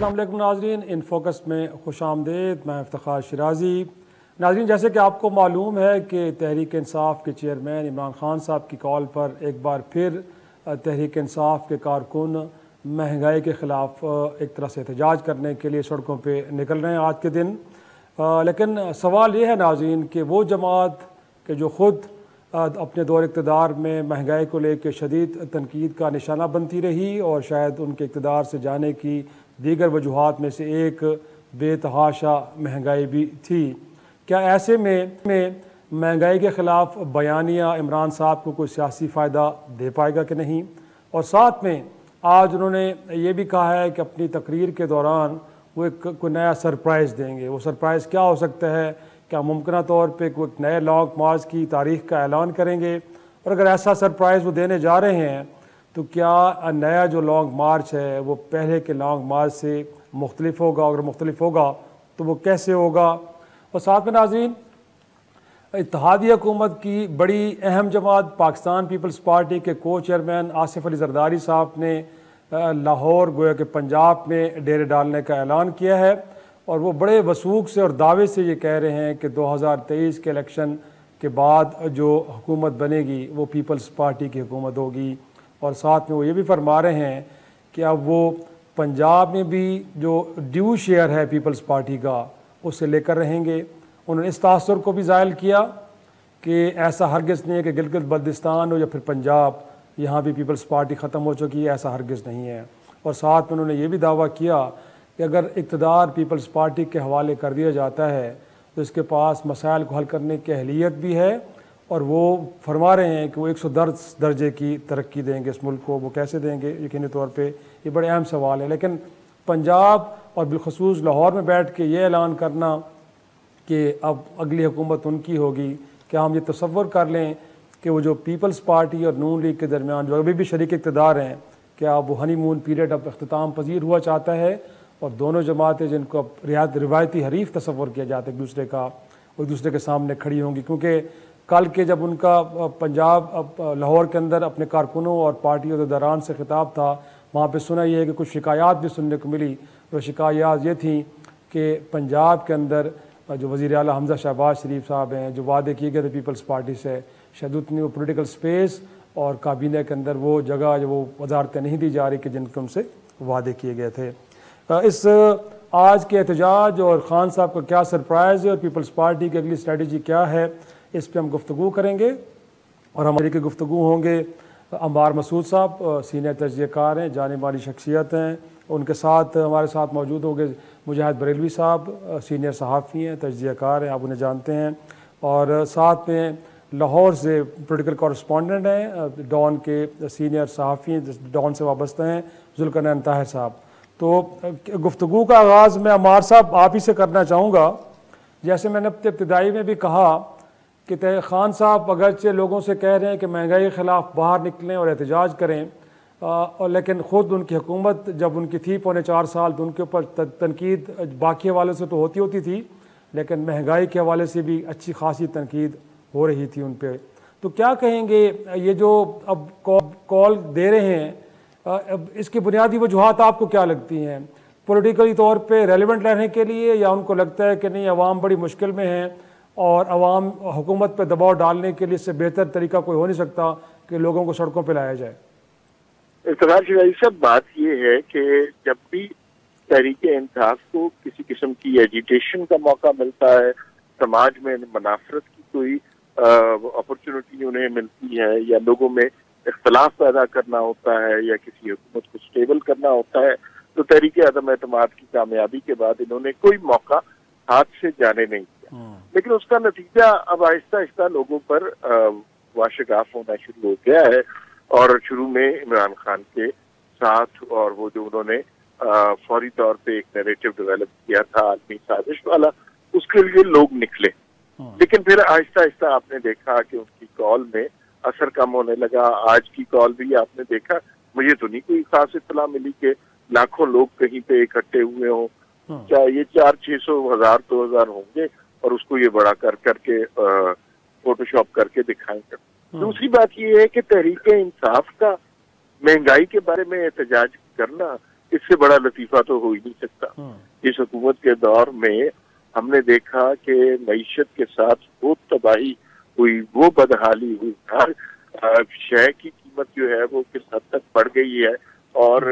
अस्सलाम वालेकुम नाज़रीन, इन फोकस में खुशामदीद। मैं इफ्तिखार शिराजी। नाज़रीन, जैसे कि आपको मालूम है कि तहरीक इंसाफ के चेयरमैन इमरान खान साहब की कॉल पर एक बार फिर तहरीक इंसाफ के कारकुन महंगाई के ख़िलाफ़ एक तरह से एहतजाज करने के लिए सड़कों पर निकल रहे हैं आज के दिन। लेकिन सवाल ये है नाज़रीन कि वो जमात के जो ख़ुद अपने दौर इक़्तिदार में महंगाई को लेकर शदीद तनकीद का निशाना बनती रही और शायद उनके इक़्तिदार से जाने की दीगर वजूहात में से एक बेतहाशा महंगाई भी थी। क्या ऐसे में महंगाई के ख़िलाफ़ बयानिया इमरान साहब को कोई सियासी फ़ायदा दे पाएगा कि नहीं? और साथ में आज उन्होंने ये भी कहा है कि अपनी तकरीर के दौरान वो एक कोई नया सरप्राइज़ देंगे। वो सरप्राइज़ क्या हो सकता है? क्या मुमकिन तौर पे कोई नए लॉन्ग मार्च की तारीख़ का ऐलान करेंगे? और अगर ऐसा सरप्राइज़ वो देने जा रहे हैं तो क्या नया जो लॉन्ग मार्च है वो पहले के लॉन्ग मार्च से मुख्तलिफ होगा? अगर मुख्तलिफ होगा तो वो कैसे होगा? और साथ में नाज़रीन, इत्तेहादी हुकूमत की बड़ी अहम जमात पाकिस्तान पीपल्स पार्टी के को चेयरमैन आसिफ अली जरदारी साहब ने लाहौर गोया के पंजाब में डेरे डालने का ऐलान किया है और वो बड़े वसूख से और दावे से ये कह रहे हैं कि 2023 के इलेक्शन के बाद जो हुकूमत बनेगी वो पीपल्स पार्टी की हुकूमत होगी। और साथ में वो ये भी फरमा रहे हैं कि अब वो पंजाब में भी जो ड्यू शेयर है पीपल्स पार्टी का उसे लेकर रहेंगे। उन्होंने इस तासुर को भी ज़ाहिर किया कि ऐसा हरगिज़ नहीं है कि गिलगित बल्तिस्तान हो या फिर पंजाब, यहाँ भी पीपल्स पार्टी ख़त्म हो चुकी है, ऐसा हरगिज़ नहीं है। और साथ में उन्होंने ये भी दावा किया कि अगर इक़्तिदार पीपल्स पार्टी के हवाले कर दिया जाता है तो इसके पास मसाइल को हल करने की अहलियत भी है और वो फरमा रहे हैं कि वो 110 दर्जे की तरक्की देंगे इस मुल्क को। वो कैसे देंगे? यकीनी तौर पे ये बड़े अहम सवाल है। लेकिन पंजाब और बिलखसूस लाहौर में बैठ के ये ऐलान करना कि अब अगली हुकूमत उनकी होगी, क्या हम ये तसव्वुर कर लें कि वो जो पीपल्स पार्टी और नून लीग के दरमियान जो अभी भी शरीक इक़्तिदार हैं, क्या वो हनीमून पीरियड अब अख्तिताम पजीर हुआ चाहता है और दोनों जमातें जिनको अब रिवायती हरीफ तसव्वुर किया जाता है एक दूसरे का, वो एक दूसरे के सामने खड़ी होंगी? क्योंकि कल के जब उनका पंजाब लाहौर के अंदर अपने कारकुनों और पार्टी अहदेदारान से खिताब था, वहाँ पे सुना ये है कि कुछ शिकायत भी सुनने को मिली। तो शिकायत ये थी कि पंजाब के अंदर जो वज़ीर आला हमज़ा शहबाज शरीफ साहब हैं, जो वादे किए गए थे पीपल्स पार्टी से, शायद उतनी वो पोलिटिकल स्पेस और काबीना के अंदर वो जगह जो वो वजारतें नहीं दी जा रही कि जिनके उनसे वादे किए गए थे। इस आज के एहतजाज और ख़ान साहब का क्या सरप्राइज़ है और पीपल्स पार्टी की अगली स्ट्रेटजी क्या है, इस पर हम गुफ्तगू करेंगे। और हमारे के गुफ्तगू होंगे अम्बार मसूद साहब, सीनियर तजज़ियाकार हैं, जाने वाली शख्सियत हैं। उनके साथ हमारे साथ मौजूद होंगे मुजाहिद बरेलवी साहब, सीनियर सहाफ़ी हैं, तजज़ियाकार हैं, आप उन्हें जानते हैं। और साथ में लाहौर से पोलिटिकल कॉरस्पॉन्डेंट हैं, डॉन के सीनियर सहाफ़ी हैं, डॉन से वाबस्ता हैं, ज़ुल्करनैन ताहिर साहब। तो गुफ्तगू का आगाज़ मैं अम्बार साहब आप ही से करना चाहूँगा। जैसे मैंने इब्तिदाई में भी कहा कि ख़ान साहब अगरचे लोगों से कह रहे हैं कि महंगाई के ख़िलाफ़ बाहर निकलें और एहतजाज करें, और लेकिन ख़ुद उनकी हुकूमत जब उनकी थी 4.25 साल तो उनके ऊपर तनकीद बाकी हवाले से तो होती थी, लेकिन महंगाई के हवाले से भी अच्छी खासी तनकीद हो रही थी उन पर। तो क्या कहेंगे ये जो अब कॉल दे रहे हैं, अब इसकी बुनियादी वजूहात आपको क्या लगती हैं? पॉलिटिकली तौर पे रेलेवेंट रहने के लिए, या उनको लगता है कि नहीं अवाम बड़ी मुश्किल में है और अवाम हुकूमत पे दबाव डालने के लिए इससे बेहतर तरीका कोई हो नहीं सकता कि लोगों को सड़कों पे लाया जाए? इफ्तिखार शिराजी साहब, बात ये है कि जब भी तहरीक इंसाफ को किसी किस्म की एजिटेशन का मौका मिलता है, समाज में मनाफरत की कोई अपॉर्चुनिटी उन्हें मिलती है, या लोगों में इख्तलाफ पैदा करना होता है, या किसी हुकूमत को स्टेबल करना होता है, तो तहरीक अदम एतमाद की कामयाबी के बाद इन्होंने कोई मौका हाथ से जाने नहीं दिया। लेकिन उसका नतीजा अब आहिस्ता आहिस्ता लोगों पर वाशगाफ होना शुरू हो गया है। और शुरू में इमरान खान के साथ और वो जो उन्होंने फौरी तौर पे एक नैरेटिव डेवलप किया था आलमी साजिश वाला, उसके लिए लोग निकले। लेकिन फिर आहिस्ता आहिस्ता आपने देखा कि उनकी कॉल में असर कम होने लगा। आज की कॉल भी आपने देखा, मुझे तो नहीं कोई खास इत्तला मिली कि लाखों लोग कहीं पे इकट्ठे हुए हों। क्या ये 400-600 1000 2000 होंगे और उसको ये बड़ा कर करके फोटोशॉप करके दिखाएंगे। दूसरी बात ये है कि तहरीक इंसाफ का महंगाई के बारे में एहतजाज करना इससे बड़ा लतीफा तो हो ही नहीं सकता। इस हुकूमत के दौर में हमने देखा कि मईशत के साथ वो तबाही हुई, वो बदहाली हुई, हर शय की कीमत जो है वो किस हद तक बढ़ गई है और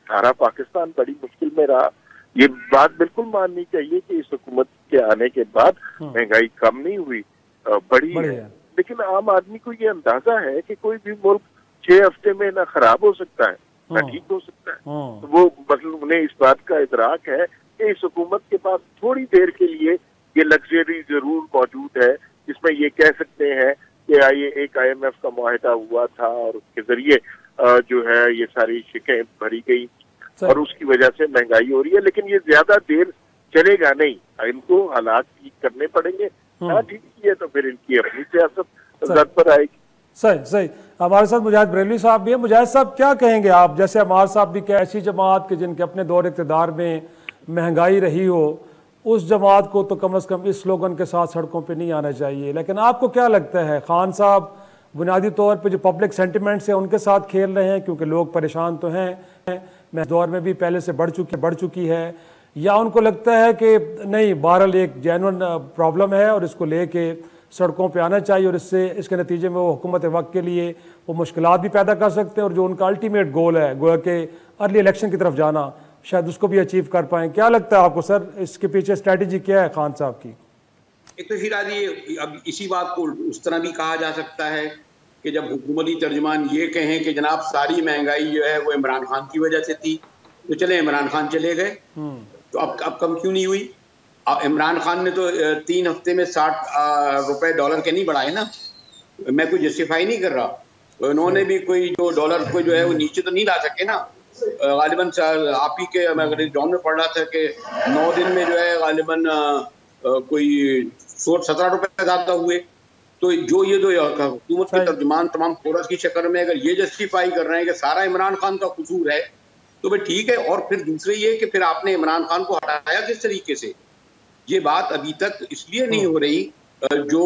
सारा पाकिस्तान बड़ी मुश्किल में रहा। ये बात बिल्कुल माननी चाहिए कि इस हुकूमत के आने के बाद महंगाई कम नहीं हुई, बढ़ी है। लेकिन आम आदमी को ये अंदाजा है कि कोई भी मुल्क 6 हफ्ते में ना खराब हो सकता है ना ठीक हो सकता है। तो वो मतलब उन्हें इस बात का इदराक है कि इस हुकूमत के पास थोड़ी देर के लिए ये लग्जरी जरूर मौजूद है, जिसमें ये कह सकते हैं कि एक IMF का मुआहदा हुआ था और उसके जरिए जो है ये सारी शिकें भरी गई और उसकी वजह से महंगाई हो रही है। लेकिन ये ज्यादा देर चलेगा नहीं, इनको हालात ठीक करने पड़ेंगे। ना ठीक किए तो फिर इनकी अपनी सियासत जद पर आएगी। सही सही। हमारे साथ मुजाहिद बरेलवी साहब भी हैं। मुजाहिद साहब, क्या कहेंगे आप? जैसे हमारे साहब भी क्या ऐसी जमात के जिनके अपने दौर इक़्तिदार में महंगाई रही हो, उस जमात को तो कम से कम इस स्लोगन के साथ सड़कों पे नहीं आना चाहिए। लेकिन आपको क्या लगता है, खान साहब बुनियादी तौर पे जो पब्लिक सेंटिमेंट्स है उनके साथ खेल रहे हैं क्योंकि लोग परेशान तो हैं, मैं दौर में भी पहले से बढ़ चुकी है, या उनको लगता है कि नहीं, बहरहाल एक जेन्युइन प्रॉब्लम है और इसको लेके सड़कों पे आना चाहिए और इसके नतीजे में वो हुकूमत वक्त के लिए वो मुश्किलात भी पैदा कर सकते हैं और जो उनका अल्टीमेट गोल है गोया के अर्ली इलेक्शन की तरफ जाना, शायद उसको भी अचीव कर पाएँ। क्या लगता है आपको सर, इसके पीछे स्ट्रैटेजी क्या है खान साहब की? एक तो शिराजी, अब इसी बात को उस तरह भी कहा जा सकता है कि जब हुकूमती तर्जुमान ये कहें कि जनाब सारी महंगाई जो है वो इमरान खान की वजह से थी, तो चले इमरान खान चले गए तो अब कम क्यों नहीं हुई? इमरान खान ने तो 3 हफ्ते में 60 रुपए डॉलर के नहीं बढ़ाए ना। मैं कोई जस्टिफाई नहीं कर रहा, तो इन्होंने भी कोई जो डॉलर को जो है वो नीचे तो नहीं ला सके ना। गालिबन आप ही के मैं डॉन में पढ़ रहा था कि 9 दिन में जो है गालिबन कोई 17 रुपए ज्यादा हुए। तो जो ये दो हुकूमत के तर्जुमान तमाम कोरस की शक्ल में अगर ये जस्टिफाई कर रहे हैं कि सारा इमरान खान का कसूर है, तो भाई ठीक है। और फिर दूसरे ये कि फिर आपने इमरान खान को हटाया किस तरीके से? ये बात अभी तक इसलिए नहीं हो रही जो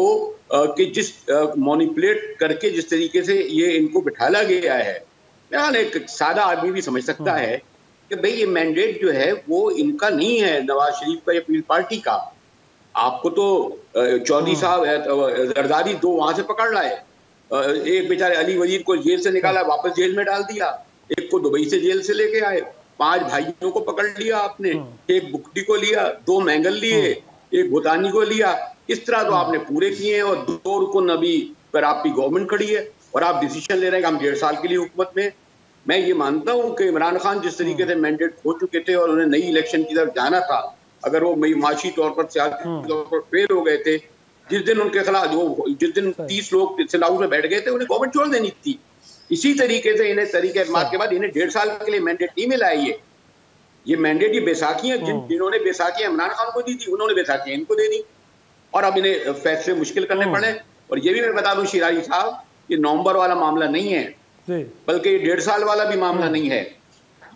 कि जिस मैनिपुलेट करके जिस तरीके से ये इनको बिठाला गया है। यानी एक सादा आदमी भी समझ सकता है कि भाई ये मैंडेट जो है वो इनका नहीं है, नवाज शरीफ का या पीपल्स पार्टी का। आपको तो चौधरी साहब जरदारी 2 वहां से पकड़ लाए, एक बेचारे अली वजीर को जेल से निकाला, वापस जेल में डाल दिया, एक को दुबई से जेल से लेके आए, 5 भाइयों को पकड़ लिया आपने, एक बुकटी को लिया, 2 मैंगल लिए, एक भूटानी को लिया। इस तरह तो आपने पूरे किए हैं और 2 रुकन अभी पर आपकी गवर्नमेंट खड़ी है और आप डिसीजन ले रहे हैं कि हम 1.5 साल के लिए हुकूमत में। मैं ये मानता हूँ कि इमरान खान जिस तरीके से मैंडेट खो चुके थे और उन्हें नई इलेक्शन की तरफ जाना था, अगर वो माशी तौर पर सियासी तौर पर फेल हो गए थे, जिस दिन उनके खिलाफ जिस दिन 30 लोग सिलाऊ में बैठ गए थे, उन्हें गवर्नमेंट छोड़ देनी थी। इसी तरीके से इन्हें तरीके के बाद इन्हें 1.5 साल के लिए मैंडेट नहीं मिला है। ये मैंडेट ये बैसाखियां जिन्होंने बैसाखियां इमरान खान को दी थी, उन्होंने बैसाखियां इनको दे दी और अब इन्हें फैसले मुश्किल करने पड़े। और ये भी मैं बता दूं शिराजी साहब, ये नवंबर वाला मामला नहीं है, बल्कि ये 1.5 साल वाला भी मामला नहीं है।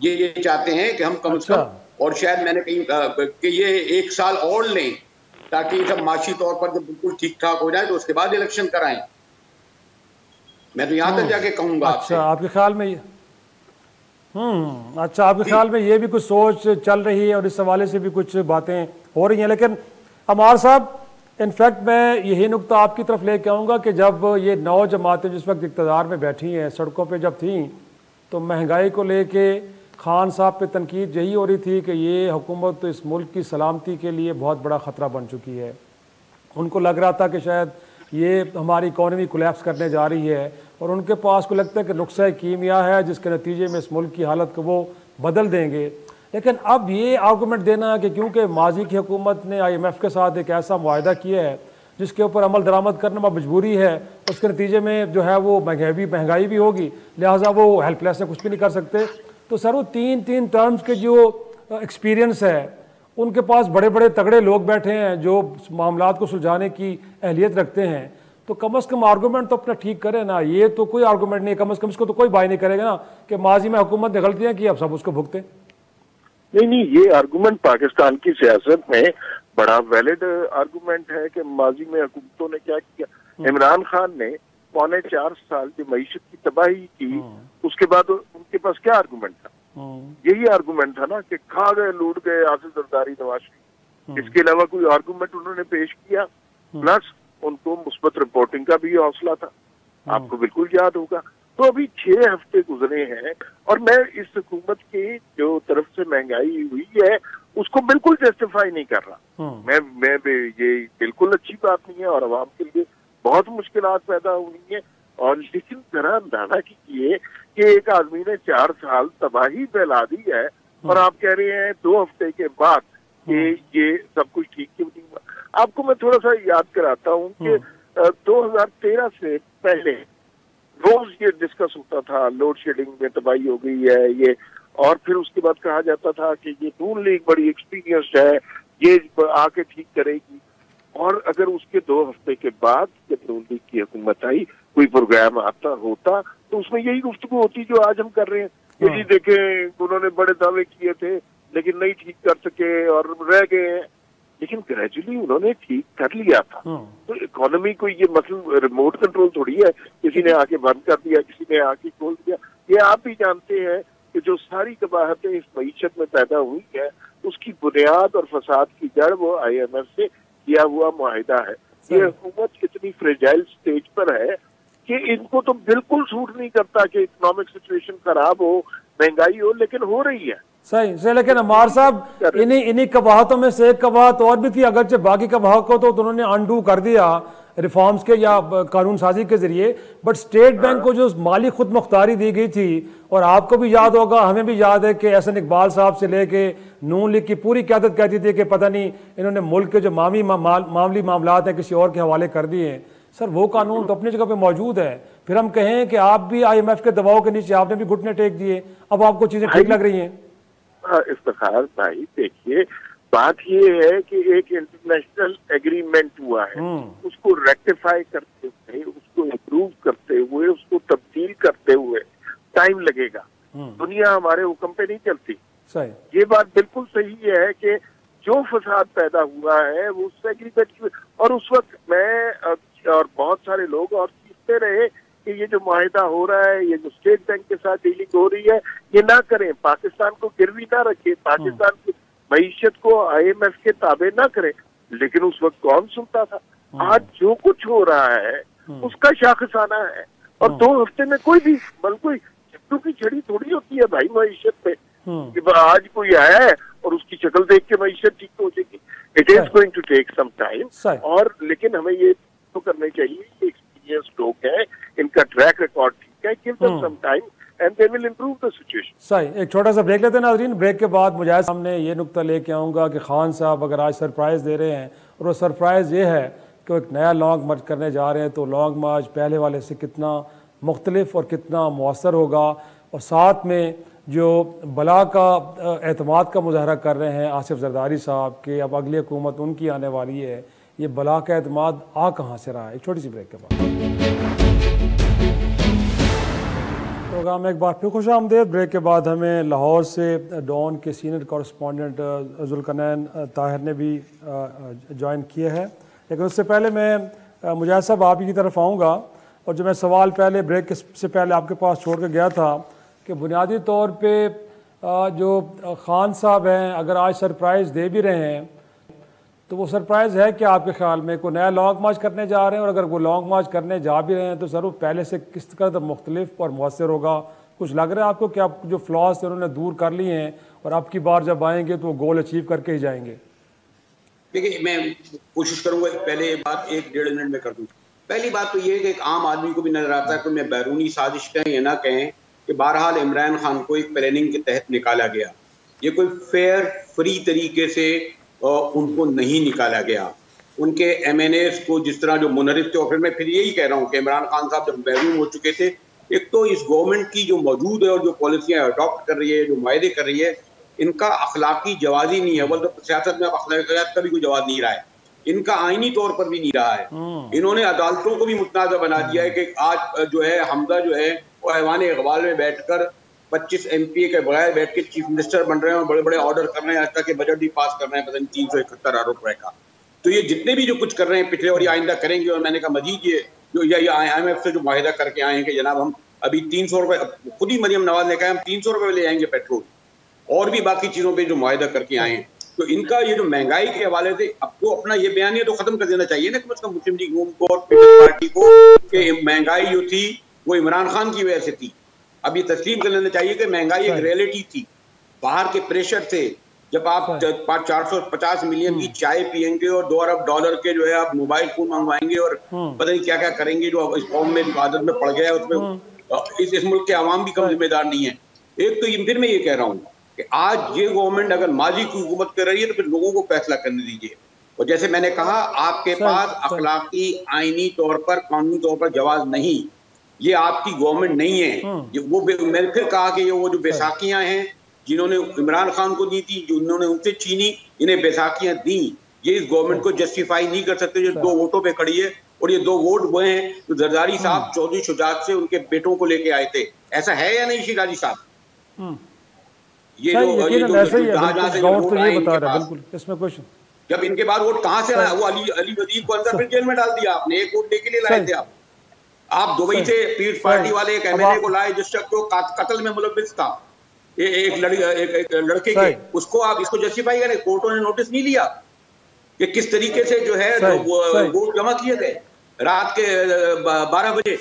ये चाहते हैं कि हम कम से कम, और शायद मैंने कहीं कि ये 1 साल और लें ताकि सब माशी तौर पर जब बिल्कुल ठीक ठाक हो जाए तो उसके बाद इलेक्शन कराएं। मैं तो यहाँ तक जाके कहूंगा। अच्छा, आपके ख्याल में अच्छा, आपके ख्याल में ये भी कुछ सोच चल रही है और इस हवाले से भी कुछ बातें हो रही हैं। लेकिन अमार साहब, इनफैक्ट मैं यही नुकता आपकी तरफ लेके आऊँगा कि जब ये 9 जमातें जिस वक्त इक़्तिदार में बैठी हैं, सड़कों पे जब थीं, तो महंगाई को लेके खान साहब पे तनकीद यही हो रही थी कि ये हुकूमत तो इस मुल्क की सलामती के लिए बहुत बड़ा ख़तरा बन चुकी है। उनको लग रहा था कि शायद ये हमारी इकॉनमी कोलैप्स करने जा रही है और उनके पास को लगता है कि नुस्ख़ा कीमिया है जिसके नतीजे में इस मुल्क की हालत को वो बदल देंगे। लेकिन अब ये आर्गूमेंट देना कि क्योंकि माजी की हुकूमत ने IMF के साथ एक ऐसा मुआहदा किया है जिसके ऊपर अमल दरामद करना मजबूरी है, उसके नतीजे में जो है वो महंगाई भी होगी, लिहाजा वो हेल्पलेस है, कुछ भी नहीं कर सकते। तो सर वो 3 टर्म्स के जो एक्सपीरियंस है, उनके पास बड़े बड़े तगड़े लोग बैठे हैं जो मामलात को सुलझाने की अहलियत रखते हैं, तो कम से कम आर्गूमेंट तो अपना ठीक करे ना। ये तो कोई आर्गूमेंट नहीं है, कम से कम इसको तो कोई बाय नहीं करेगा ना कि माजी में हुकूमत ने गलतियाँ की, अब सब उसको भुगते। नहीं, ये आर्गूमेंट पाकिस्तान की सियासत में बड़ा वैलिड आर्गूमेंट है कि माजी में हुकूमतों ने क्या किया। इमरान खान ने 4.25 साल जो मईशत की तबाही की, उसके बाद उनके पास क्या आर्गूमेंट था? यही आर्गुमेंट था ना कि खा गए, लूट गए आसिफ जरदारी, नवाज शरीफ। इसके अलावा कोई आर्गुमेंट उन्होंने पेश किया? प्लस उनको मुस्बत रिपोर्टिंग का भी हौसला था, आपको बिल्कुल याद होगा। तो अभी 6 हफ्ते गुजरे हैं और मैं इस हुकूमत की जो तरफ से महंगाई हुई है उसको बिल्कुल जस्टिफाई नहीं कर रहा। मैं ये बिल्कुल अच्छी बात नहीं है और आवाम के लिए बहुत मुश्किलात पैदा हुई है। और लेकिन जरा अंदाजा कीजिए कि एक आदमी ने 4 साल तबाही फैला दी है और आप कह रहे हैं 2 हफ्ते के बाद कि ये सब कुछ ठीक क्यों नहीं हुआ। आपको मैं थोड़ा सा याद कराता हूँ कि 2013 से पहले रोज ये डिस्कस होता था, लोड शेडिंग में तबाही हो गई है ये, और फिर उसके बाद कहा जाता था कि ये नून लीग बड़ी एक्सपीरियंस्ड है, ये आके ठीक करेगी। और अगर उसके 2 हफ्ते के बाद जब नून लीग की हुकूमत आई, कोई प्रोग्राम आता होता तो उसमें यही गुफ्तगू होती जो आज हम कर रहे हैं कि जी देखें उन्होंने बड़े दावे किए थे लेकिन नहीं ठीक कर सके और रह गए हैं। लेकिन ग्रेजुअली उन्होंने ठीक कर लिया था। तो इकोनॉमी को ये मतलब रिमोट कंट्रोल थोड़ी है, किसी ने आके बंद कर दिया, किसी ने आके खोल दिया। ये आप भी जानते हैं कि जो सारी कबाहतें इस मईशत में पैदा हुई है उसकी बुनियाद और फसाद की जड़ वो IMF से किया हुआ मुआहिदा है। ये हुकूमत इतनी फ्रेजाइल स्टेज पर है कि इनको तो बिल्कुल सूट नहीं करता कि इकोनॉमिक सिचुएशन खराब हो, महंगाई हो, लेकिन हो रही है। सही। लेकिन अमार साहब इन्हीं कबाहतों में से एक कबाहत और भी थी, अगरचे बाकी कबाहत को तो उन्होंने अनडू कर दिया रिफॉर्म्स के या कानून साजी के जरिए, बट स्टेट बैंक को जो माली खुद मुख्तारी दी गई थी, और आपको भी याद होगा, हमें भी याद है कि एहसन इकबाल साहब से लेके नून लीग की पूरी क़यादत कहती थी कि पता नहीं इन्होंने मुल्क के जो मामली मामलात हैं किसी और के हवाले कर दिए हैं। सर वो कानून तो अपनी जगह पे मौजूद है, फिर हम कहें कि आप भी IMF के दबाव के नीचे आपने भी घुटने टेक दिए, अब आपको चीजें ठीक लग रही हैं? इफ्तिखार भाई देखिए, बात ये है कि एक इंटरनेशनल एग्रीमेंट हुआ है, उसको रेक्टिफाई करते हुए, उसको इम्प्रूव करते हुए, उसको तब्दील करते हुए टाइम लगेगा। दुनिया हमारे हुक्म पे नहीं चलती। सही, ये बात बिल्कुल सही है कि जो फसाद पैदा हुआ है वो उस एग्रीमेंट की, और उस वक्त मैं और बहुत सारे लोग और सीखते रहे कि ये जो मुआहिदा हो रहा है, ये जो स्टेट बैंक के साथ डीलिंग हो रही है, ये ना करें, पाकिस्तान को गिरवी ना रखें, पाकिस्तान की मईशत को IMF के ताबे ना करें। लेकिन उस वक्त कौन सुनता था? आज जो कुछ हो रहा है उसका शाखसाना है, और 2 हफ्ते में कोई भी कोई चिट्टू की छड़ी थोड़ी होती है भाई मईशत पे कि आज कोई आया है और उसकी शक्ल देख के मईशत ठीक हो जाएगी। It is going to take some time. और लेकिन हमें ये तो करने चाहिए, एक्सपीरियंस लोग हैं, इनका ट्रैक रिकॉर्ड ठीक है, give them some time and they will improve the situation। सही, एक छोटा सा ब्रेक लेते हैं नाज़रीन। ब्रेक के बाद मुझे सामने ये नुक्ता लेके आऊँगा कि खान साहब अगर आज सरप्राइज़ दे रहे हैं, और वो सरप्राइज़ ये है कि एक नया लॉन्ग मार्च करने जा रहे हैं, तो लॉन्ग मार्च पहले वाले से कितना मुख्तलिफ और कितना मौसर होगा, और साथ में जो बला का एतमाद का मुजाहरा कर रहे हैं आसिफ जरदारी साहब के, अब अगली हुकूमत उनकी आने वाली है, ये बला का एतमाद आ कहाँ से रहा है। एक छोटी सी ब्रेक के बाद प्रोग्राम में एक बार फिर खुश आमदेद। ब्रेक के बाद हमें लाहौर से डॉन के सीनियर कॉरेस्पॉन्डेंट जुल्करनैन ताहिर ने भी ज्वाइन किए हैं, लेकिन उससे पहले मैं मुजाहिद साहब आप ही की तरफ आऊँगा, और जो मैं सवाल पहले ब्रेक से पहले आपके पास छोड़ के गया था कि बुनियादी तौर पे जो खान साहब हैं अगर आज सरप्राइज़ दे भी रहे हैं, तो वो सरप्राइज़ है कि आपके ख्याल में कोई नया लॉन्ग मार्च करने जा रहे हैं, और अगर वो लॉन्ग मार्च करने जा भी रहे हैं तो सर वो पहले से किस कदर मुख्तलिफ और मौसर होगा? कुछ लग रहा है आपको कि आप जो फ्लॉज थे उन्होंने दूर कर लिए हैं और अब की बार जब आएंगे तो वो गोल अचीव करके ही जाएंगे? देखिए, मैं कोशिश करूंगा पहले बात 1-1.5 मिनट में कर दूं। पहली बात तो ये है कि एक आम आदमी को भी नजर आता है, कोई मैं बैरूनी साजिश कहें या ना कहें, कि बहरहाल इमरान खान को एक प्लानिंग के तहत निकाला गया। ये कोई फेयर फ्री तरीके से उनको नहीं निकाला गया। उनके MNAs को जिस तरह जो मुनरिफ थे, और फिर मैं फिर यही कह रहा हूँ कि इमरान खान साहब जब बैरून हो चुके थे, एक तो इस गवर्नमेंट की जो मौजूद है और जो पॉलिसियाँ अडॉप्ट कर रही है, जो मुआहदे कर रही है, इनका अखलाकी जवाज ही नहीं है। बल्कि सियासत में अब अखलाकियात का भी कोई जवाब नहीं रहा है, इनका आईनी तौर पर भी नहीं रहा है। इन्होंने अदालतों को भी मुतनाज़ा बना दिया है कि आज जो है हमजा जो है वो ऐवान इक़बाल में बैठकर 25 MPA के बगैर बैठ के चीफ मिनिस्टर बन रहे हैं और बड़े बड़े ऑर्डर कर रहे हैं, आज तक के बजट भी पास कर रहे हैं, पता नहीं 371 अरब रुपए का। तो ये जितने भी जो कुछ कर रहे हैं पिछले और ये आइंदा करेंगे, और मैंने कहा मजीद ये जो IMF से जो मुआहिदा करके आए हैं कि जनाब हम अभी 300 रुपए, खुद ही मरियम नवाज ने कहा हम 300 रुपए ले आएंगे पेट्रोल, और भी बाकी चीजों पे जो मुआहदा करके आए हैं। तो इनका ये जो महंगाई के हवाले से आपको अपना ये बयानिया तो खत्म कर देना चाहिए ना कम से कम मुस्लिम लीग नून को और पीपल्स पार्टी को, कि महंगाई जो थी वो इमरान खान की वजह से थी। अब ये तस्लीम कर लेना चाहिए कि महंगाई एक रियलिटी थी, बाहर के प्रेशर थे। जब आप 450 मिलियन की चाय पियेंगे और $2 अरब के जो है आप मोबाइल फोन मंगवाएंगे और पता नहीं क्या क्या करेंगे, जो इस कौम में आदत में पड़ गया है, उसमें इस मुल्क के आवाम भी कम जिम्मेदार नहीं है। एक तो फिर मैं ये कह रहा हूँ कि आज ये गवर्नमेंट अगर माजी की हुकूमत कर रही है तो फिर लोगों को फैसला करने दीजिए। और जैसे मैंने कहा, आपके पास अखलाकी, आईनी तौर पर, कानूनी तौर पर जवाब नहीं, ये आपकी गवर्नमेंट नहीं है। ये वो मैंने फिर कहा कि ये वो जो बैसाखियां हैं जिन्होंने इमरान खान को दी थी, जो उन्होंने उनसे छीनी, इन्हें बैसाखियां दी, ये इस गवर्नमेंट को जस्टिफाई नहीं कर सकते जो 2 वोटों पे खड़ी है। और ये 2 वोट वो हैं जो जरदारी साहब चौधरी शुजात से उनके बेटों को लेके आए थे। ऐसा है या नहीं शिराजी साहब? ये जो इसमें कुछ, जब इनके बाद वोट कहाँ से आया? वो अली वजीर को अंदर फिर जेल में डाल दिया आपने, 1 वोट के लिए लाए थे आप दुबई से पीस पार्टी वाले एक एमएलए को लाए जिस शख्स को कत्ल में मुलव्विस था, एक लड़के के, उसको आप इसको जस्टिफाई करें? कोर्टों ने नोटिस नहीं लिया कि किस तरीके से जो है वोट जमा किए गए रात के 12 बजे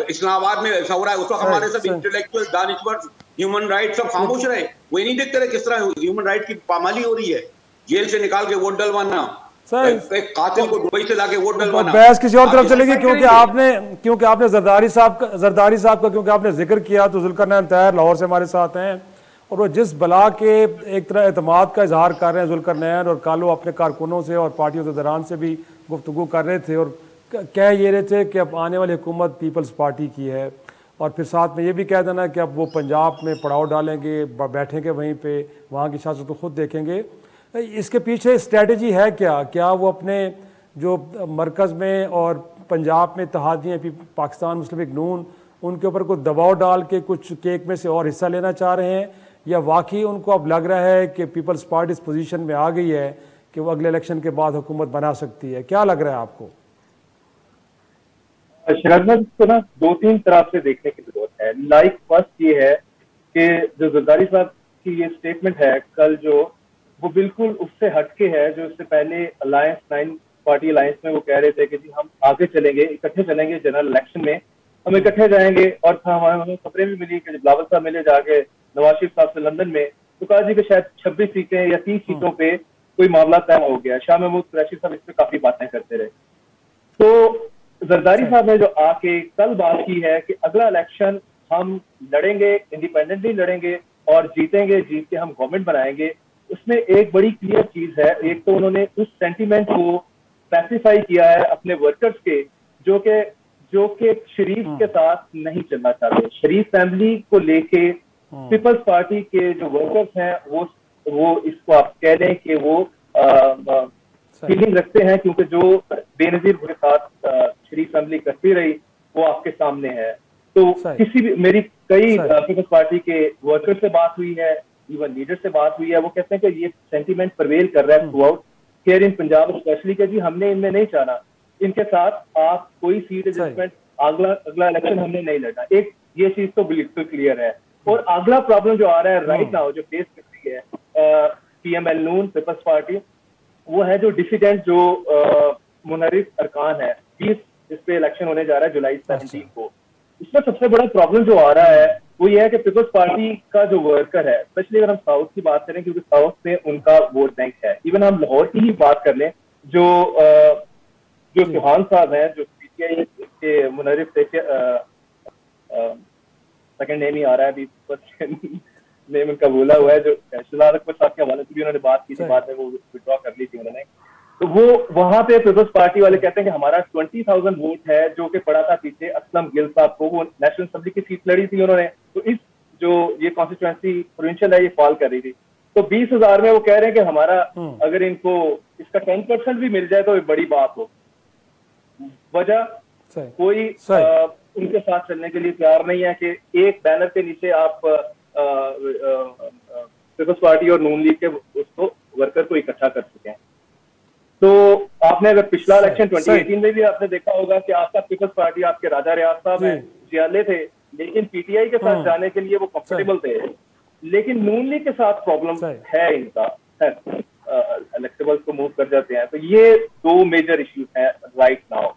इस्लामाबाद में हो रहा है। उस वक्त हमारे सब इंटेलेक्चुअल, दानिश्वर, ह्यूमन राइट सब खामोश रहे, वो नहीं देखते रहे किस तरह ह्यूमन राइट की पामाली हो रही है। जेल से निकाल के वोट डलवाना, एक कातिल को दुबई से लाके वोट डलवाना। बहस किसी और तरफ चलेगी, क्योंकि आपने जरदारी साहब का क्योंकि आपने जिक्र किया, तो जुल्करनैन तैयार लाहौर से हमारे साथ हैं और वो जिस बला के एक तरह एतमाद का इजहार कर रहे हैं जुल्करनैन और कालो अपने कारकुनों से और पार्टियों के दौरान से भी गुफ्तगू कर रहे थे और कह ये रहे थे कि अब आने वाली हुकूमत पीपल्स पार्टी की है, और फिर साथ में ये भी कह देना कि अब वो पंजाब में पड़ाव डालेंगे, बैठेंगे वहीं पे, वहाँ की सियासत को खुद देखेंगे। इसके पीछे स्ट्रेटजी है क्या वो अपने जो मरकज़ में और पंजाब में इत्तेहादियाँ पाकिस्तान मुस्लिम लीग नून, उनके ऊपर कोई दबाव डाल के कुछ केक में से और हिस्सा लेना चाह रहे हैं, या वाकई उनको अब लग रहा है कि पीपल्स पार्टी इस पोजीशन में आ गई है कि वो अगले इलेक्शन के बाद हुकूमत बना सकती है? क्या लग रहा है आपको? शराब को ना 2-3 तरह से देखने की जरूरत है। फर्स्ट ये है कि जो जरदारी साहब की ये स्टेटमेंट है कल, जो वो बिल्कुल उससे हटके है जो इससे पहले अलायंस 9 पार्टी अलायंस में वो कह रहे थे कि जी हम आगे चलेंगे, इकट्ठे चलेंगे, जनरल इलेक्शन में हम इकट्ठे जाएंगे। और हमें खबरें भी मिली कि जब बिलावल साहब मिले जाके नवाज शरीफ साहब से लंदन में, तो कहा जी कि शायद 26 सीटें या 30 सीटों पे कोई मामला तय हो गया। शाह महमूद कुरैशी साहब इस पर काफी बातें करते रहे। तो जरदारी साहब ने जो आके कल बात की है कि अगला इलेक्शन हम लड़ेंगे, इंडिपेंडेंटली लड़ेंगे और जीतेंगे, जीत के हम गवर्नमेंट बनाएंगे, उसमें एक बड़ी क्लियर चीज है। एक तो उन्होंने उस सेंटीमेंट को स्पेसिफाई किया है अपने वर्कर्स के, जो कि शरीफ के साथ नहीं चलना चाहते। शरीफ फैमिली को लेके पीपल्स पार्टी के जो वर्कर्स हैं वो इसको आप कह दें कि वो फीलिंग रखते हैं, क्योंकि जो बेनजीर के साथ शरीफ फैमिली करती रही वो आपके सामने है। तो किसी भी मेरी कई पीपल्स पार्टी के वर्कर्स से बात हुई है, इवन लीडर से बात हुई है, वो कहते हैं कि ये सेंटीमेंट प्रवेल कर रहा है through out here in Punjab specially, कि जी हमने इनमें नहीं चाहना, इनके साथ आप कोई सीट एडजस्टमेंट, अगला इलेक्शन हमने नहीं लड़ना। एक ये चीज तो बिल्कुल क्लियर है। और अगला प्रॉब्लम जो आ रहा है राइट नाउ, जो फेस कर रही है पीएमएल नून पीपल्स पार्टी, वो है जो डिसिडेंट जो मुनरिफ अरकान है। 20 इस पे इलेक्शन होने जा रहा है जुलाई 17 को। इसमें सबसे बड़ा प्रॉब्लम जो आ रहा है वो ये है कि पीपल्स पार्टी का जो वर्कर है, स्पेशली अगर हम साउथ की बात करें, क्योंकि साउथ में उनका वोट बैंक है। इवन हम लाहौर की ही बात कर लें, जो चौहान साहब हैं, जो पीटीआई के मुनरिफ सेकंड नेम ही आ रहा है अभी, नेम उनका बोला हुआ है, जो शहजाद अकबर साहब के हवाले से भी उन्होंने बात की थी, बाद में वो विड्रॉ कर ली थी उन्होंने। तो वो वहां पे पीपल्स पार्टी वाले कहते हैं कि हमारा 20,000 वोट है, जो कि पड़ा था पीछे असलम गिल साहब को, वो नेशनल असेंबली की सीट लड़ी थी उन्होंने। तो इस जो ये कॉन्स्टिट्यूएंसी प्रोविंशियल है, ये फॉल कर रही थी। तो 20,000 में वो कह रहे हैं कि हमारा अगर इनको इसका 10% भी मिल जाए तो बड़ी बात हो। वजह कोई उनके साथ चलने के लिए तैयार नहीं है कि एक बैनर के नीचे आप पीपल्स पार्टी और नून लीग के उसको वर्कर को इकट्ठा कर सकें। तो आपने अगर पिछला इलेक्शन 2018 में भी आपने देखा होगा कि आपका पीपल्स पार्टी, आपके राजा रियाज साहब हैं, जियाले थे, लेकिन पीटीआई के साथ जाने के लिए वो कंफर्टेबल थे। लेकिन नून लीग के साथ प्रॉब्लम है इनका, इलेक्टेबल्स को मूव कर जाते हैं। तो ये दो मेजर इश्यूज हैं राइट नाउ।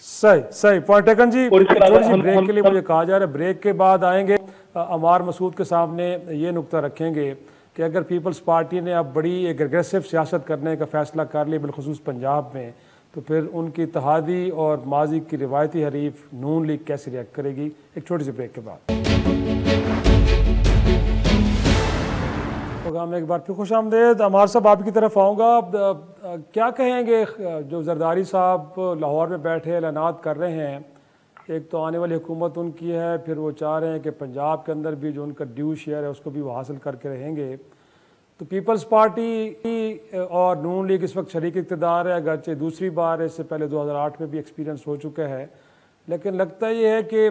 सही पॉइंट टेकन जी। थोड़ी सी ब्रेक के लिए मुझे कहा जा रहा है, ब्रेक के बाद आएंगे। अमार मसूद के सामने ये नुक्ता रखेंगे कि अगर पीपल्स पार्टी ने अब बड़ी एक एग्रेसिव सियासत करने का फैसला कर लिया बिलखुसूस पंजाब में, तो फिर उनकी इत्तेहादी और माजी की रिवायती हरीफ नून लीग कैसे रिएक्ट करेगी। एक छोटी सी ब्रेक के बाद प्रोग्राम में एक बार फिर खुश आमदेद। अमार साहब आपकी तरफ आऊँगा। क्या कहेंगे जो जरदारी साहब लाहौर में बैठे ऐलानात कर रहे हैं, एक तो आने वाली हुकूमत उनकी है, फिर वो चाह रहे हैं कि पंजाब के अंदर भी जो उनका ड्यू शेयर है उसको भी वो हासिल करके रहेंगे। तो पीपल्स पार्टी और नून लीग इस वक्त शरीक इक़्तिदार है, अगरचे दूसरी बार है, इससे पहले 2008 में भी एक्सपीरियंस हो चुका है। लेकिन लगता ये है कि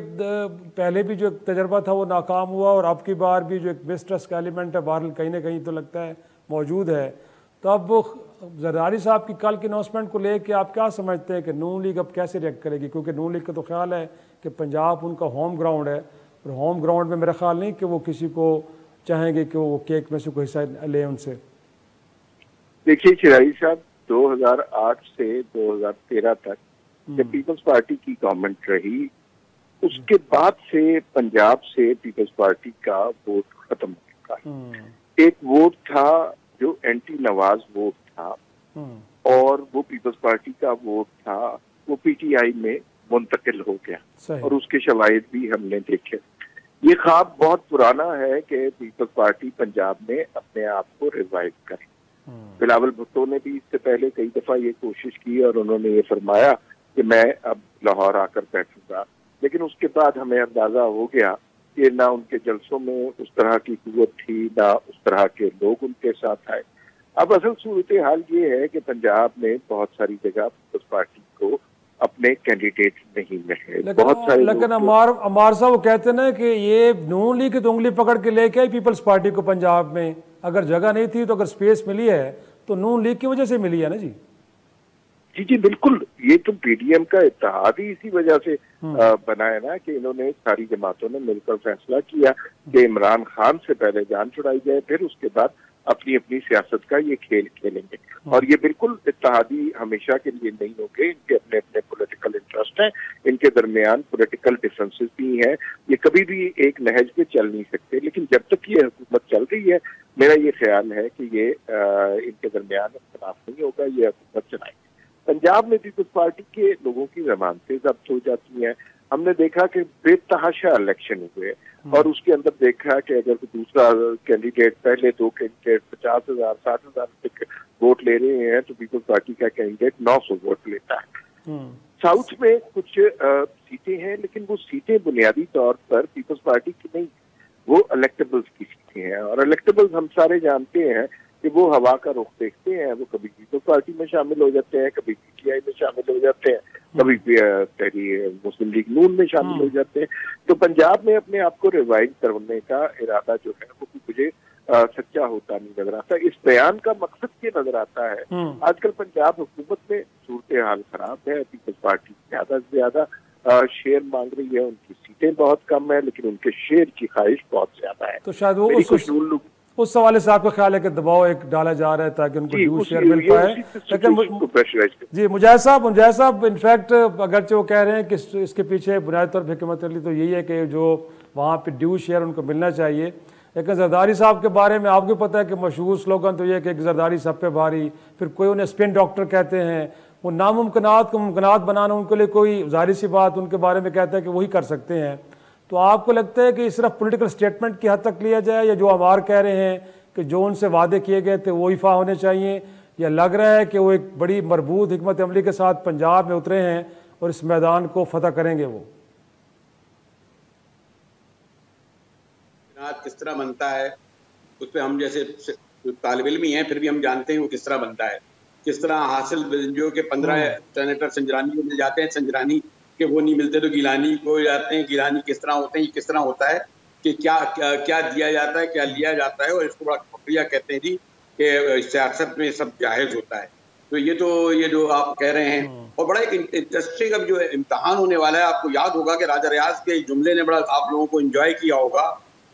पहले भी जो तजर्बा था वो नाकाम हुआ और अब की बार भी जो एक मिसट्रस्ट का एलिमेंट है बहरहाल कहीं ना कहीं तो लगता है मौजूद है। तो अब जरदारी साहब की कल की अनाउंसमेंट को लेकर आप क्या समझते हैं कि नून लीग अब कैसे रिएक्ट करेगी? क्योंकि नून लीग का तो ख्याल है कि पंजाब उनका होम ग्राउंड है, और होम ग्राउंड में मेरा ख्याल नहीं कि वो किसी को चाहेंगे कि वो केक में से कोई हिस्सा ले उनसे। देखिए चिराई साहब, 2008 से 2013 तक जब पीपल्स पार्टी की गवर्नमेंट रही, उसके बाद से पंजाब से पीपल्स पार्टी का वोट खत्म हो चुका। एक वोट था जो एंटी नवाज वोट था, और वो पीपल्स पार्टी का वोट था, वो पीटीआई में मुंतकिल हो गया और उसके शवाहिद भी हमने देखे। ये ख्वाब बहुत पुराना है कि पीपल्स पार्टी पंजाब में अपने आप को रिवाइव करे। बिलावल भुट्टो ने भी इससे पहले कई दफा ये कोशिश की और उन्होंने ये फरमाया कि मैं अब लाहौर आकर बैठूंगा, लेकिन उसके बाद हमें अंदाजा हो गया कि ना उनके जलसों में उस तरह की कुव्वत थी, ना उस तरह के लोग उनके साथ आए। अब असल सूरत हाल ये है कि पंजाब में बहुत सारी जगह पीपल्स पार्टी को अपने कैंडिडेट नहीं मिले। बहुत सारे लेकिन अमार साहब वो कहते हैं ना कि ये नून लीग की तो उंगली पकड़ के लेके आई पीपल्स पार्टी को पंजाब में। अगर जगह नहीं थी तो अगर स्पेस मिली है तो नून लीग की वजह से मिली है ना जी। जी बिल्कुल, ये तो पीडीएम का इत्तेहाद ही इसी वजह से बना है ना कि इन्होंने सारी जमातों ने मिलकर फैसला किया कि इमरान खान से पहले जान छुड़ाई जाए, फिर उसके बाद अपनी अपनी सियासत का ये खेल खेलेंगे। और ये बिल्कुल इत्तेहादी हमेशा के लिए नहीं होंगे, इनके अपने अपने पॉलिटिकल इंटरेस्ट हैं, इनके दरमियान पॉलिटिकल डिफरेंसेस भी हैं, ये कभी भी एक नहज पे चल नहीं सकते। लेकिन जब तक ये हुकूमत चल रही है, मेरा ये ख्याल है कि ये इनके दरमियान इख्तिलाफ नहीं होगा, ये हुकूमत चलाएंगे। पंजाब में पीपल्स पार्टी के लोगों की जमानतें जब्त हो जाती हैं। हमने देखा कि बेतहाशा इलेक्शन हुए और उसके अंदर देखा कि अगर दूसरा कैंडिडेट, पहले दो कैंडिडेट 50,000 60,000 तक वोट ले रहे हैं तो पीपल्स पार्टी का कैंडिडेट 900 वोट लेता है। साउथ में कुछ सीटें हैं, लेकिन वो सीटें बुनियादी तौर पर पीपल्स पार्टी की नहीं, वो इलेक्टेबल्स की सीटें हैं। और इलेक्टेबल्स हम सारे जानते हैं कि वो हवा का रुख देखते हैं, वो कभी पीपल्स पार्टी में शामिल हो जाते हैं, कभी पीटीआई में शामिल हो जाते हैं, कभी मुस्लिम लीग नून में शामिल हो जाते हैं। तो पंजाब में अपने आप को रिवाइव करने का इरादा जो है वो मुझे सच्चा होता नहीं नजर आता। इस बयान का मकसद ये नजर आता है, आजकल पंजाब हुकूमत में सूरत हाल खराब है, पीपल्स पार्टी ज्यादा से ज्यादा शेयर मांग रही है, उनकी सीटें बहुत कम है, लेकिन उनके शेयर की ख्वाहिश बहुत ज्यादा है। तो शायद वो उस हवाले से आपका ख्याल है कि दबाव एक डाला जा रहा है ताकि उनको ड्यू शेयर मिल पाए। लेकिन जी मुजाहिद साहब इनफैक्ट अगरचे वो कह रहे हैं कि इसके पीछे बुनियादी तौर पर हिकमत अमली तो यही है कि जो वहाँ पे ड्यू शेयर उनको मिलना चाहिए। लेकिन जरदारी साहब के बारे में आपको पता है कि मशहूर स्लोगन तो ये कि जरदारी सब पे भारी, फिर कोई उन्हें स्पिन डॉक्टर कहते हैं। वो नामुमकिनात को मुमकिनात बनाना उनके लिए कोई जाहिर सी बात उनके बारे में कहता है कि वही कर सकते हैं। तो आपको लगता है कि सिर्फ पॉलिटिकल स्टेटमेंट की हद तक लिया जाए, या जो अमार कह रहे हैं कि जो उनसे वादे किए गए थे वो इफा होने चाहिए, या लग रहा है कि वो एक बड़ी मरबूत हिकमत अमली के साथ पंजाब में उतरे हैं और इस मैदान को फतह करेंगे? वो किस तरह बनता है उस पर हम जैसे तालिब इल्म ही हैं, फिर भी हम जानते हैं वो किस तरह बनता है। किस तरह हासिल जो कि 15 सेनेटर संजरानी को मिल जाते हैं, संजरानी के वो नहीं मिलते तो गिलानी को जाते हैं, गिलानी किस तरह होते हैं, किस तरह होता है कि क्या दिया जाता है, क्या लिया जाता है, और इसको बड़ा प्रक्रिया कहते हैं जी कि सियासत में सब जायज़ होता है। तो ये जो आप कह रहे हैं, और बड़ा एक इंटरेस्टिंग अब जो इम्तहान होने वाला है, आपको याद होगा कि राजा रियाज के जुमले ने बड़ा आप लोगों को एंजॉय किया होगा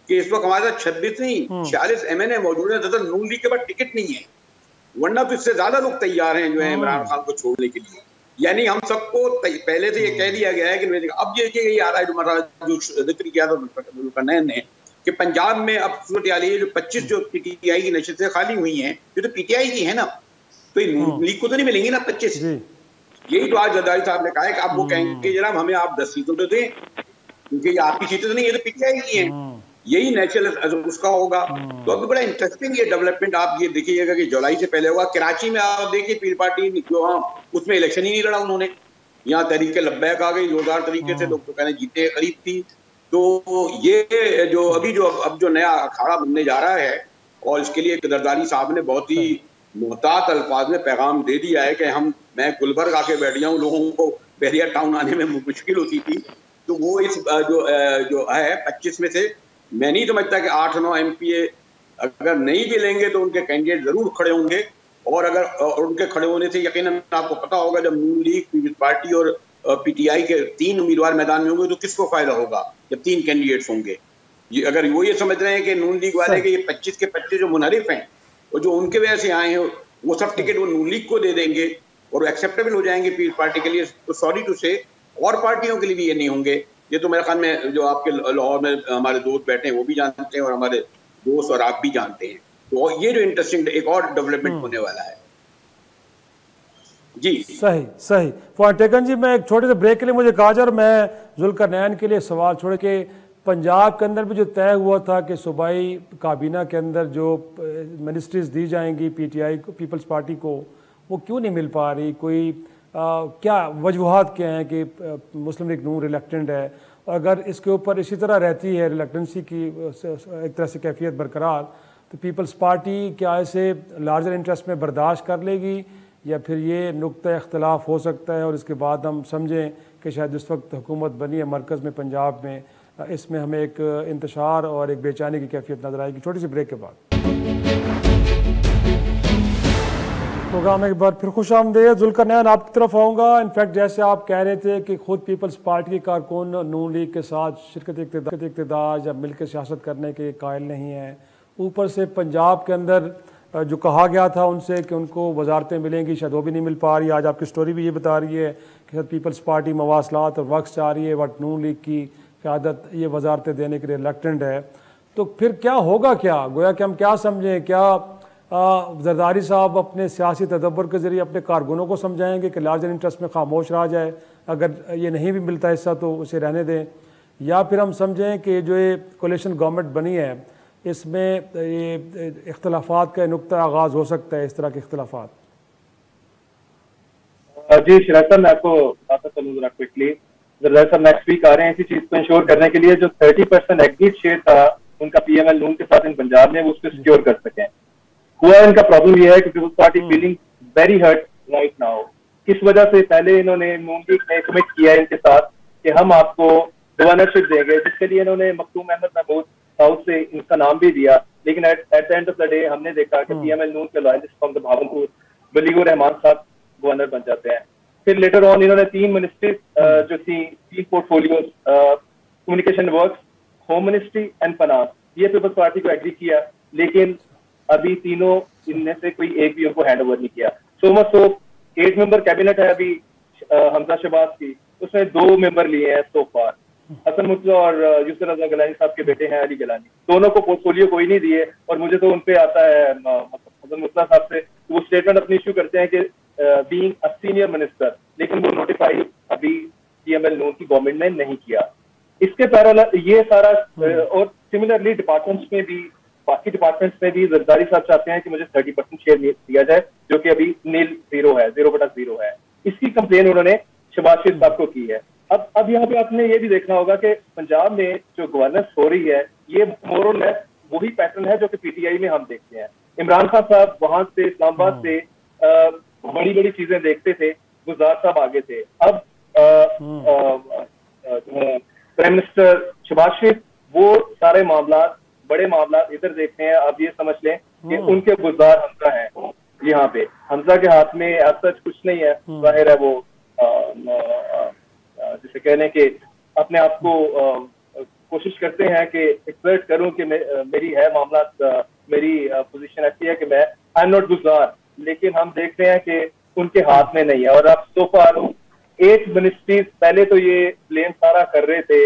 कि इस वक्त हमारे साथ 26 नहीं 46 MNA मौजूद है, दरअसल नून लीग के पास टिकट नहीं है, वरना तो इससे ज्यादा लोग तैयार हैं जो है इमरान खान को छोड़ने के लिए। यानी हम सबको पहले से ये कह दिया गया है कि अब ये आ रहा है जो जिक्र किया था जुल्करनैन ने कि पंजाब में अब सूरत हाल ये जो 25 जो PTI की नशिस्तें खाली हुई हैं, ये तो PTI की है ना, तो नून लीग को तो नहीं मिलेंगी ना 25। यही तो आज जरदारी साहब ने कहा है कि आप वो कहेंगे जनाब हमें आप 10 सीटों तो दें, क्योंकि ये आपकी सीटें तो नहीं, ये तो PTI की हैं, यही नेचुरल उसका होगा। तो अभी बड़ा इंटरेस्टिंग ये डेवलपमेंट आप ये देखिएगा कि जुलाई से पहले होगा। कराची में आप देखिए पीर पार्टी जो उसमें इलेक्शन ही नहीं लड़ा उन्होंने, यहाँ तहरीक लब्बैक आ गई जोरदार तरीके से, लोग तो कहने जीते करीब थी। तो ये जो अभी अब जो नया अखाड़ा बनने जा रहा है, और इसके लिए जरदारी साहब ने बहुत ही मुहतात अल्फाज में पैगाम दे दिया है कि मैं गुलबर्ग आके बैठ जाऊँ, लोगों को बहरिया टाउन आने में मुश्किल होती थी, तो वो इस जो है 25 में से मैं नहीं समझता कि 8-9 MPA अगर नहीं भी लेंगे तो उनके कैंडिडेट जरूर खड़े होंगे। और उनके खड़े होने से यकीनन आपको पता होगा जब नून लीग, पीपल्स पार्टी और PTI के 3 उम्मीदवार मैदान में होंगे तो किसको फायदा होगा जब 3 कैंडिडेट्स होंगे। ये अगर वो ये समझ रहे हैं कि नून लीग वाले के ये 25 के 25 जो मुनहरिफ हैं और जो उनके वजह से आए हैं वो सब टिकट वो नून लीग को दे देंगे और एक्सेप्टेबल हो जाएंगे पीपल्स पार्टी के लिए, तो सॉरी टू से और पार्टियों के लिए भी ये नहीं होंगे। ये तो मेरे ख्याल में जो आपके लाहौर में हमारे दोस्त बैठे हैं वो भी जानते हैं और हमारे दोस्त और आप भी जानते हैं। तो ये जो इंटरेस्टिंग एक और डेवलपमेंट होने वाला है। जी सही पॉइंट टेकन जी। मैं एक छोटे से ब्रेक के लिए मुझे कहा और मैं जुल्करनैन के लिए सवाल छोड़ के, पंजाब के अंदर भी जो तय हुआ था कि सूबाई काबीना के अंदर जो मिनिस्ट्रीज दी जाएंगी PTI को, पीपल्स पार्टी को, वो क्यों नहीं मिल पा रही? कोई क्या वजूहात क्या हैं कि मुस्लिम लीग नून रिलेक्टेंट है? और अगर इसके ऊपर इसी तरह रहती है रिलेक्टेंसी की एक तरह से कैफियत बरकरार, तो पीपल्स पार्टी क्या इसे लार्जर इंटरेस्ट में बर्दाश्त कर लेगी या फिर ये नुक्ता इख्तलाफ हो सकता है और इसके बाद हम समझें कि शायद जिस वक्त हुकूमत बनी है मरकज़ में पंजाब में, इसमें हमें एक इंतशार और एक बेचैनी की कैफियत नजर आएगी। छोटी सी ब्रेक के बाद प्रोग्राम एक बार फिर खुश आमदेद। जुल्करनैन आपकी तरफ आऊँगा। इनफैक्ट जैसे आप कह रहे थे कि खुद पीपल्स पार्टी के कारकुन नून लीग के साथ शिरकत इक़्तिदार या मिलकर सियासत करने के कायल नहीं हैं, ऊपर से पंजाब के अंदर जो कहा गया था उनसे कि उनको वजारतें मिलेंगी, शायद वो भी नहीं मिल पा रही। आज आपकी स्टोरी भी ये बता रही है कि शायद पीपल्स पार्टी मवासलात और वक्स चाह रही है, बट नून लीग की क़यादत ये वजारतें देने के लिए रिलक्टेंट है। तो फिर क्या होगा? क्या गोया कि हम क्या समझें, क्या जरदारी साहब अपने सियासी तदब्बर के ज़रिए अपने कारकुनों को समझाएंगे कि लार्जर इंटरेस्ट में खामोश रहा जाए, अगर ये नहीं भी मिलता हिस्सा तो उसे रहने दें, या फिर हम समझें कि जो ये कोलिशन गवर्नमेंट बनी है इसमें ये इख्तलाफात का नुक्ता आगाज़ हो सकता है, इस तरह के इख्तलाफात? जी शिराज साहब, मैं आपको बताता चलूँ जरा क्विकली। जरदारी साहब नेक्स्ट वीक आ रहे हैं इसी चीज को इंश्योर करने के लिए जो 30% एग्जिट शेयर था उनका PML नून के साथ इन पंजाब में, वो उसको सिक्योर कर सकें। हुआ इनका प्रॉब्लम यह है कि Peoples Party feeling very hurt right now. किस वजह से? पहले इन्होंने नून लीग ने कमिट किया इनके साथ कि हम आपको गवर्नरशिप देंगे, जिसके लिए इन्होंने मखदूम अहमद महमूद साउथ से इनका नाम भी दिया, लेकिन at the end of the day हमने देखा कि PML नून के loyalist from the Bahawalpur Waliur Rehman साहब गवर्नर बन जाते हैं। फिर लेटर ऑन इन्होंने 3 मिनिस्ट्री जो थी, 3 portfolios, communication works, home ministry and finance, ये पीपल्स पार्टी को एग्री किया, लेकिन अभी तीनों इनमें से कोई एक भी उनको हैंड ओवर नहीं किया। So much so 8 member cabinet है अभी हमजा शहबाज की, उसमें 2 मेंबर लिए हैं सो फार। हसन मुतला और यूसुफ रजा गिलानी साहब के बेटे हैं अली गिलानी, दोनों को पोर्टफोलियो कोई नहीं दिए। और मुझे तो उनपे आता है हसन मुतला साहब से, वो स्टेटमेंट अपनी इश्यू करते हैं कि बीइंग अ सीनियर मिनिस्टर, लेकिन वो नोटिफाई अभी PML नून की गवर्नमेंट ने नहीं किया। इसके पैरेलल ये सारा और सिमिलरली डिपार्टमेंट्स में भी, बाकी डिपार्टमेंट्स में भी जरदारी साहब चाहते हैं कि मुझे 30% शेयर दिया जाए, जो कि अभी 0 है, 0/0 है। इसकी कंप्लेन उन्होंने शहबाज शरीफ साहब को की है। अब यहाँ पे आपने ये भी देखना होगा कि पंजाब में जो गवर्नेंस हो रही है ये मोर और लेस वही पैटर्न है जो कि PTI में हम देखते हैं। इमरान खान साहब वहां से इस्लामाबाद से बड़ी बड़ी चीजें देखते थे, गुलजार साहब आगे थे। अब प्राइम मिनिस्टर शहबाज शरीफ वो सारे मामला, बड़े मामला इधर देखते हैं। अब ये समझ लें कि उनके गुलजार हमजा हैं। यहाँ पे हमजा के हाथ में अब तक कुछ नहीं है, जाहिर है वो जिसे कहने के अपने आप को कोशिश करते हैं कि एक्सपर्ट करूं कि मेरी है मामला, मेरी पोजीशन ऐसी है कि मैं आई एम नॉट गुजार, लेकिन हम देख रहे हैं कि उनके हाथ में नहीं है। और अब सो फार 8 मिनिस्ट्रीज, पहले तो ये ब्लेम सारा कर रहे थे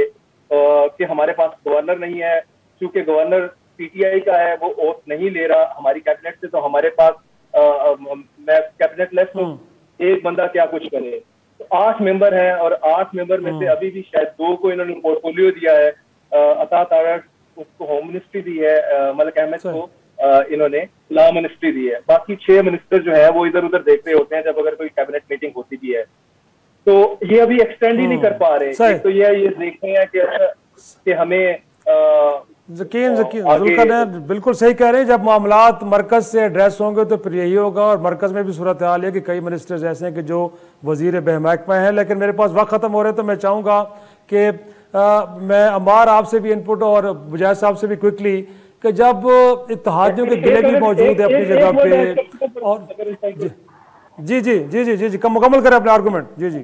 कि हमारे पास गवर्नर नहीं है, क्योंकि गवर्नर पीटीआई का है, वो ओथ नहीं ले रहा हमारी कैबिनेट से, तो हमारे पास मैं कैबिनेट लेफ्ट हूँ, एक बंदा क्या कुछ करे। तो 8 मेंबर हैं और 8 मेंबर में से अभी भी शायद 2 को इन्होंने पोर्टफोलियो दिया है। अता तारड़ उसको होम मिनिस्ट्री दी है, मलिक अहमद को इन्होंने लॉ मिनिस्ट्री दी है। बाकी 6 मिनिस्टर जो है वो इधर उधर देख रहे होते हैं जब अगर कोई कैबिनेट मीटिंग होती भी है, तो ये अभी एक्सटेंड ही नहीं कर पा रहे। तो ये देख रहे हैं कि हमें यकीन जुल्फिकार बिल्कुल सही कह रहे हैं। जब मामलात मरकज से एड्रेस होंगे तो फिर यही होगा, और मरकज में भी सूरत हाल है कि कई मिनिस्टर्स ऐसे हैं कि जो वजीर बहमहकमा हैं। लेकिन मेरे पास वक्त ख़त्म हो रहे, तो मैं चाहूँगा कि मैं अम्बार आपसे भी इनपुट और मुजाहिद साहब से भी क्विकली, कि जब इत्तेहादियों के गिले भी मौजूद है अपनी जगह पे, और जी जी जी जी जी जी मुकम्मल करें अपने आर्गूमेंट। जी जी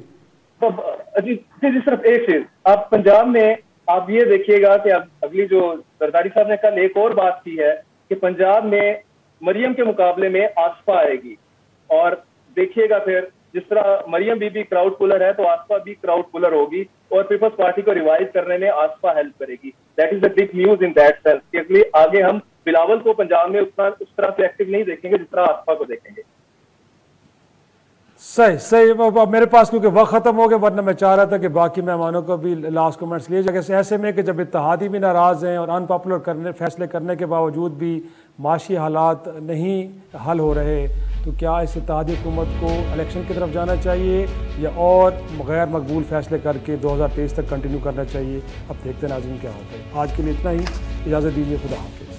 जी सिर्फ एक चीज, आप पंजाब में आप ये देखिएगा कि अब अगली जो जरदारी साहब ने कल एक और बात की है कि पंजाब में मरियम के मुकाबले में आसपा आएगी, और देखिएगा फिर जिस तरह मरियम बीबी क्राउड पुलर है तो आसपा भी क्राउड पुलर होगी, और पीपल्स पार्टी को रिवाइव करने में आसपा हेल्प करेगी। That is the big news in that sense कि अगले आगे हम बिलावल को पंजाब में उस तरह से एक्टिव नहीं देखेंगे जिस तरह आसपा को देखेंगे। सही सही। मेरे पास क्योंकि वक्त ख़त्म हो गया, वरना मैं चाह रहा था कि बाकी मेहमानों को भी लास्ट कमेंट्स लिए जाए। ऐसे में कि जब इत्तेहादी भी नाराज़ हैं और अनपॉपुलर फैसले करने के बावजूद भी माशी हालात नहीं हल हो रहे, तो क्या इस इत्तेहादी हुकूमत को इलेक्शन की तरफ जाना चाहिए या और गैर मकबूल फैसले करके 2023 तक कंटिन्यू करना चाहिए? अब देखते हैं नाज़रीन क्या होता है। आज के लिए इतना ही, इजाज़त दीजिए, खुदा हाफ़िज़।